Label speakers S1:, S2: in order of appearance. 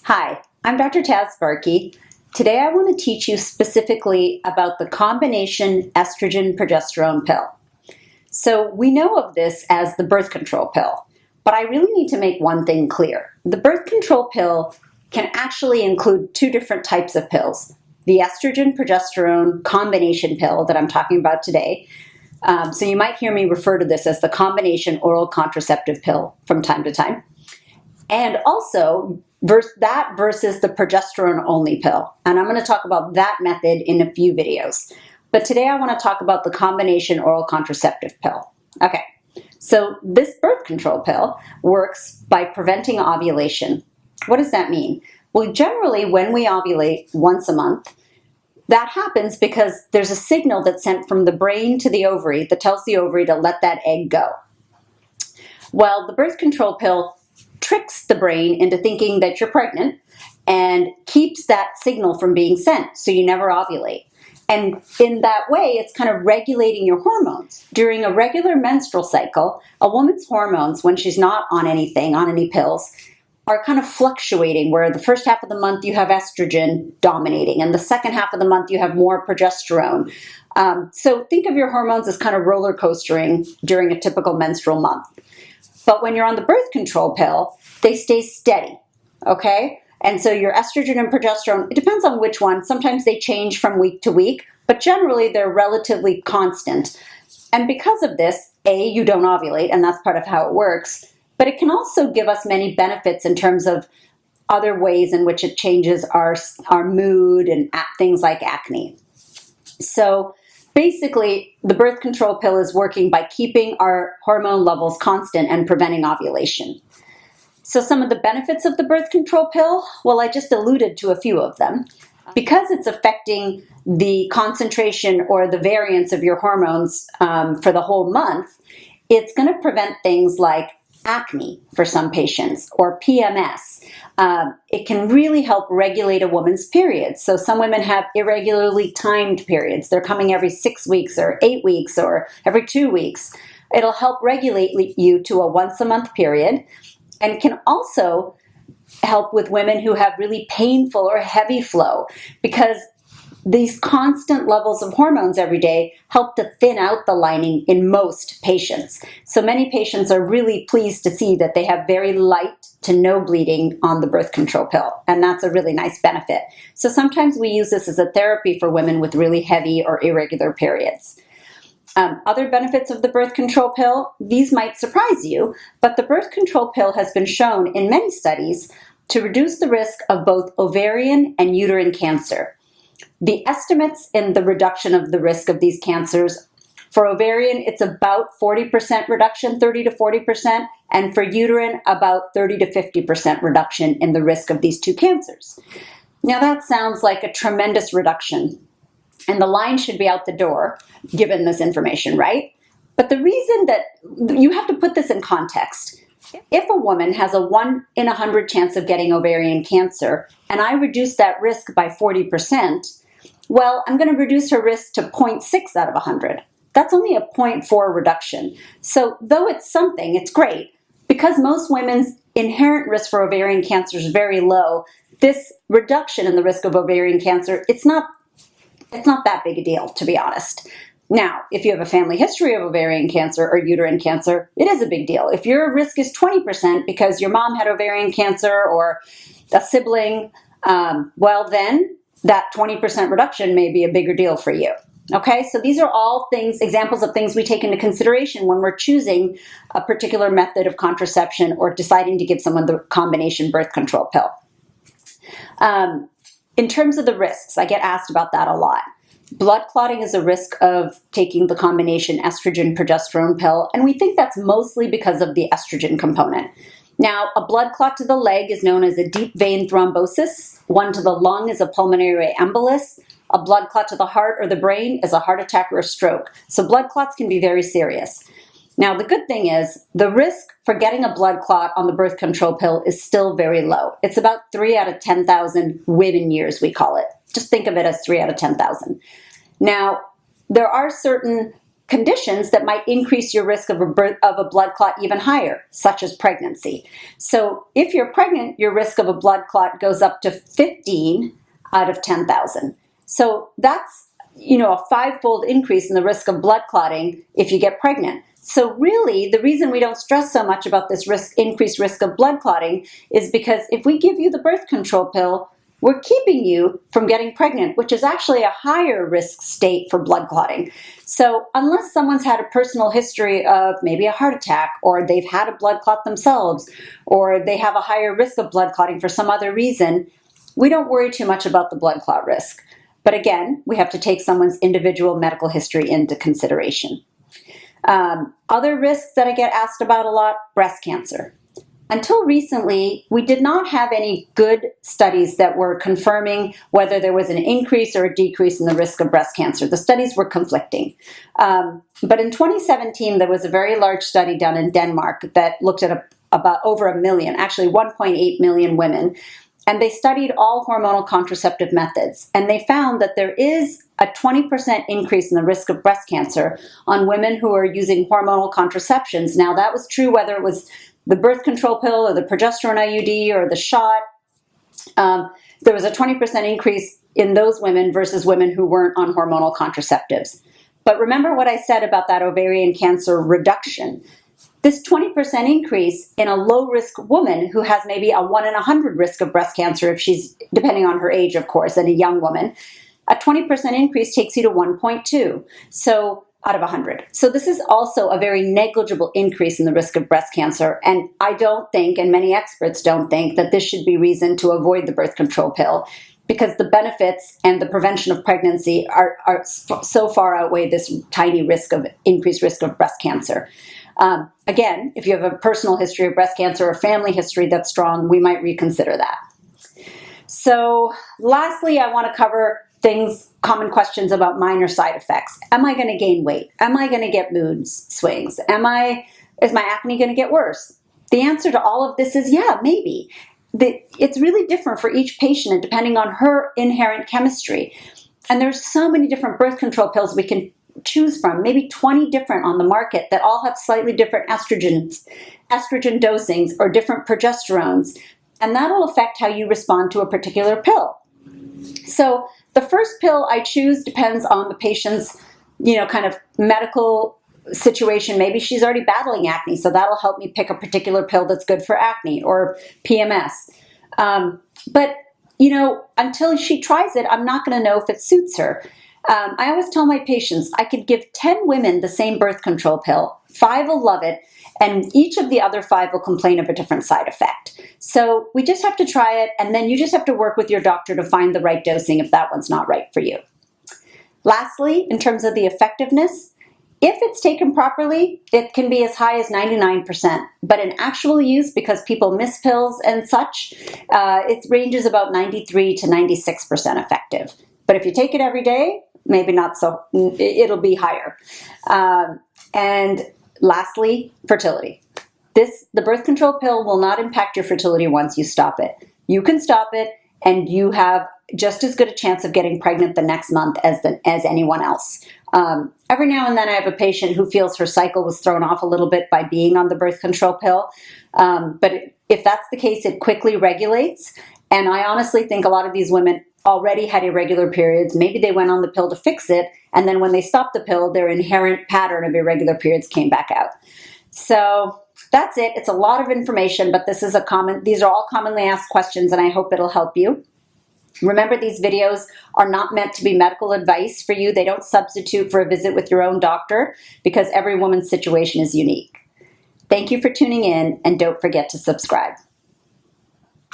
S1: Hi, I'm Dr. Taz Varkey. Today I want to teach you specifically about the combination estrogen-progesterone pill. So we know of this as the birth control pill, but I really need to make one thing clear. The birth control pill can actually include two different types of pills. The estrogen-progesterone combination pill that I'm talking about today. So you might hear me refer to this as the combination oral contraceptive pill from time to time. And also that versus the progesterone-only pill. And I'm going to talk about that method in a few videos. But today I want to talk about the combination oral contraceptive pill. Okay, so this birth control pill works by preventing ovulation. What does that mean? Well, generally when we ovulate once a month, that happens because there's a signal that's sent from the brain to the ovary that tells the ovary to let that egg go. Well, the birth control pill tricks the brain into thinking that you're pregnant and keeps that signal from being sent, so you never ovulate. And in that way, it's kind of regulating your hormones. During a regular menstrual cycle, a woman's hormones, when she's not on anything, on any pills, are kind of fluctuating, where the first half of the month you have estrogen dominating, and the second half of the month you have more progesterone. So think of your hormones as kind of roller coastering during a typical menstrual month. But when you're on the birth control pill, they stay steady, okay? And so your estrogen and progesterone, it depends on which one. Sometimes they change from week to week, but generally they're relatively constant. And because of this, you don't ovulate, and that's part of how it works. But it can also give us many benefits in terms of other ways in which it changes our mood and things like acne. So basically, the birth control pill is working by keeping our hormone levels constant and preventing ovulation. So some of the benefits of the birth control pill, well, I just alluded to a few of them. Because it's affecting the concentration or the variance of your hormones for the whole month, it's going to prevent things like acne for some patients, or PMS. It can really help regulate a woman's periods. So some women have irregularly timed periods. They're coming every 6 weeks or 8 weeks or every 2 weeks. It'll help regulate you to a once a month period, and can also help with women who have really painful or heavy flow, because these constant levels of hormones every day help to thin out the lining in most patients. So many patients are really pleased to see that they have very light to no bleeding on the birth control pill, and that's a really nice benefit. So sometimes we use this as a therapy for women with really heavy or irregular periods. Other benefits of the birth control pill, these might surprise you, but the birth control pill has been shown in many studies to reduce the risk of both ovarian and uterine cancer. The estimates in the reduction of the risk of these cancers, for ovarian, it's about 40% reduction, 30 to 40%, and for uterine, about 30 to 50% reduction in the risk of these two cancers. Now that sounds like a tremendous reduction, and the line should be out the door, given this information, right? But the reason that you have to put this in context. If a woman has a 1 in 100 chance of getting ovarian cancer, and I reduce that risk by 40%, well, I'm going to reduce her risk to 0.6 out of 100. That's only a 0.4 reduction. So though it's something, it's great. Because most women's inherent risk for ovarian cancer is very low, this reduction in the risk of ovarian cancer, it's not that big a deal, to be honest. Now, if you have a family history of ovarian cancer or uterine cancer, it is a big deal. If your risk is 20% because your mom had ovarian cancer or a sibling, well then, that 20% reduction may be a bigger deal for you. Okay, so these are all examples of things we take into consideration when we're choosing a particular method of contraception or deciding to give someone the combination birth control pill. In terms of the risks, I get asked about that a lot. Blood clotting is a risk of taking the combination estrogen-progesterone pill, and we think that's mostly because of the estrogen component. Now, a blood clot to the leg is known as a deep vein thrombosis. One to the lung is a pulmonary embolus. A blood clot to the heart or the brain is a heart attack or a stroke. So blood clots can be very serious. Now, the good thing is the risk for getting a blood clot on the birth control pill is still very low. It's about 3 out of 10,000 women years, we call it. Just think of it as 3 out of 10,000. Now, there are certain conditions that might increase your risk of a blood clot even higher, such as pregnancy. So if you're pregnant, your risk of a blood clot goes up to 15 out of 10,000. So that's, a five-fold increase in the risk of blood clotting if you get pregnant. So really, the reason we don't stress so much about this increased risk of blood clotting is because if we give you the birth control pill, we're keeping you from getting pregnant, which is actually a higher risk state for blood clotting. So unless someone's had a personal history of maybe a heart attack, or they've had a blood clot themselves, or they have a higher risk of blood clotting for some other reason, we don't worry too much about the blood clot risk. But again, we have to take someone's individual medical history into consideration. Other risks that I get asked about a lot, breast cancer. Until recently, we did not have any good studies that were confirming whether there was an increase or a decrease in the risk of breast cancer. The studies were conflicting. But in 2017, there was a very large study done in Denmark that looked at about over 1 million, actually 1.8 million women. And they studied all hormonal contraceptive methods. And they found that there is a 20% increase in the risk of breast cancer on women who are using hormonal contraceptions. Now, that was true whether it was the birth control pill or the progesterone IUD or the shot. There was a 20% increase in those women versus women who weren't on hormonal contraceptives. But remember what I said about that ovarian cancer reduction. This 20% increase in a low-risk woman who has maybe a 1 in 100 risk of breast cancer, if she's, depending on her age, of course, and a young woman, a 20% increase takes you to 1.2. So out of 100. So this is also a very negligible increase in the risk of breast cancer. And I don't think, and many experts don't think, that this should be reason to avoid the birth control pill, because the benefits and the prevention of pregnancy are so far outweigh this tiny increased risk of breast cancer. Again, if you have a personal history of breast cancer or family history that's strong, we might reconsider that. So lastly, I want to cover common questions about minor side effects. Am I going to gain weight? Am I going to get mood swings? Is my acne going to get worse? The answer to all of this is yeah, maybe. It's really different for each patient and depending on her inherent chemistry. And there's so many different birth control pills we can choose from, maybe 20 different on the market that all have slightly different estrogen dosings or different progesterones. And that'll affect how you respond to a particular pill. So the first pill I choose depends on the patient's, kind of medical situation. Maybe she's already battling acne, so that'll help me pick a particular pill that's good for acne or PMS. But until she tries it, I'm not going to know if it suits her. I always tell my patients I could give 10 women the same birth control pill. 5 will love it, and each of the other 5 will complain of a different side effect. So we just have to try it, and then you just have to work with your doctor to find the right dosing if that one's not right for you. Lastly, in terms of the effectiveness, if it's taken properly, it can be as high as 99%. But in actual use, because people miss pills and such, it ranges about 93 to 96% effective. But if you take it every day, maybe not so, it'll be higher. And lastly, fertility. The birth control pill will not impact your fertility once you stop it. You can stop it and you have just as good a chance of getting pregnant the next month as anyone else. Every now and then I have a patient who feels her cycle was thrown off a little bit by being on the birth control pill. But if that's the case, it quickly regulates. And I honestly think a lot of these women already had irregular periods. Maybe they went on the pill to fix it. And then when they stopped the pill, their inherent pattern of irregular periods came back out. So that's it. It's a lot of information, but these are all commonly asked questions, and I hope it'll help you. Remember, these videos are not meant to be medical advice for you. They don't substitute for a visit with your own doctor because every woman's situation is unique. Thank you for tuning in, and don't forget to subscribe.